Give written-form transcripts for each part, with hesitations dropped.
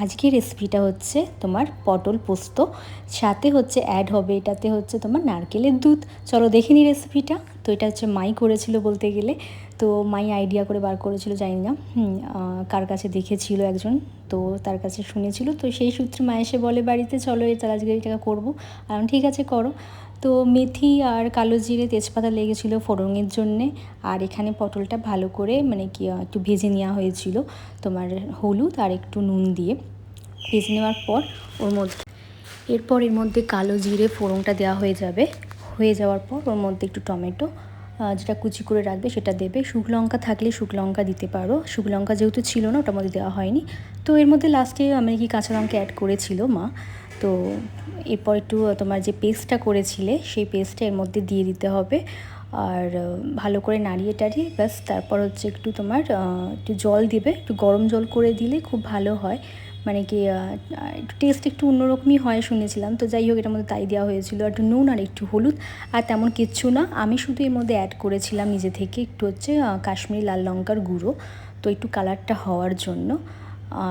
আজকের রেসিপিটা হচ্ছে তোমার পটল পোস্ত, সাথে হচ্ছে অ্যাড হবে এটাতে হচ্ছে তোমার নারকেলের দুধ। চলো দেখে নিই রেসিপিটা। তো এটা হচ্ছে মাই করেছিল বলতে গেলে, তো মাই আইডিয়া করে বার করেছিল, জানি না কার কাছে দেখেছিল একজন, তো তার কাছে শুনেছিল, তো সেই সূত্রে মা এসে বলে বাড়িতে চলো তাহলে আজকে এটা করবো। আর ঠিক আছে করো। তো মেথি আর কালো জিরে তেজপাতা লেগেছিলো ফোড়নের জন্যে। আর এখানে পটলটা ভালো করে মানে কি একটু ভেজে নেওয়া হয়েছিল তোমার হলুদ আর একটু নুন দিয়ে। ভেজে নেওয়ার পর এর মধ্যে কালো জিরে ফোড়নটা দেওয়া হয়ে যাওয়ার পর ওর মধ্যে একটু টমেটো যেটা কুচি করে রাখবে সেটা দেবে। শুকনো লঙ্কা থাকলে শুকনো লঙ্কা দিতে পারো, শুকনো লঙ্কা যেহেতু ছিল না ওটার মধ্যে দেওয়া হয়নি। তো এর মধ্যে লাস্টে আমি কি কাঁচা লঙ্কা অ্যাড করেছিল মা। তো এরপর একটু তোমার যে পেস্টটা করেছিলে সেই পেস্টটা এর মধ্যে দিয়ে দিতে হবে। আর ভালো করে নাড়িয়ে টাড়িয়ে ব্যাস, তারপর হচ্ছে একটু তোমার একটু জল দিবে, একটু গরম জল করে দিলে খুব ভালো হয়। মানে কি একটু টেস্ট একটু অন্যরকমই হয় শুনেছিলাম। তো যাই হোক এটার মধ্যে তাই দেওয়া হয়েছিল, একটু নুন আর একটু হলুদ, আর তেমন কিচ্ছু না। আমি শুধু এর মধ্যে অ্যাড করেছিলাম নিজে থেকে একটু হচ্ছে কাশ্মীরি লাল লঙ্কার গুঁড়ো, তো একটু কালারটা হওয়ার জন্য।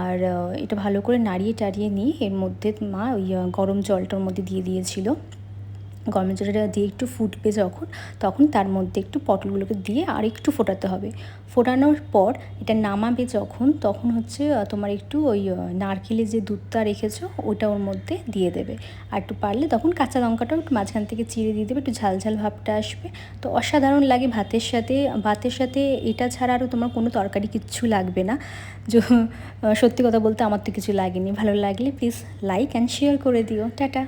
আর এটা ভালো করে নাড়িয়ে টাড়িয়ে নিয়ে এর মধ্যে মা ওই গরম জলটার মধ্যে দিয়ে দিয়েছিল। গরম জলটা দিয়ে একটু ফুটবে যখন, তখন তার মধ্যে একটু পটলগুলোকে দিয়ে আর একটু ফোটাতে হবে। ফোটানোর পর এটা নামাবে যখন, তখন হচ্ছে তোমার একটু ওই নারকেলের যে দুধটা রেখেছো ওটা ওর মধ্যে দিয়ে দেবে। আর একটু পারলে তখন কাঁচা লঙ্কাটাও একটু মাঝখান থেকে চিড়ে দিয়ে দেবে, একটু ঝাল ঝাল ভাবটা আসবে। তো অসাধারণ লাগে ভাতের সাথে এটা ছাড়া আরও তোমার কোনো তরকারি কিচ্ছু লাগবে না। সত্যি কথা বলতে আমার তো কিছু লাগেনি। ভালো লাগলে প্লিজ লাইক অ্যান্ড শেয়ার করে দিও। টাটা।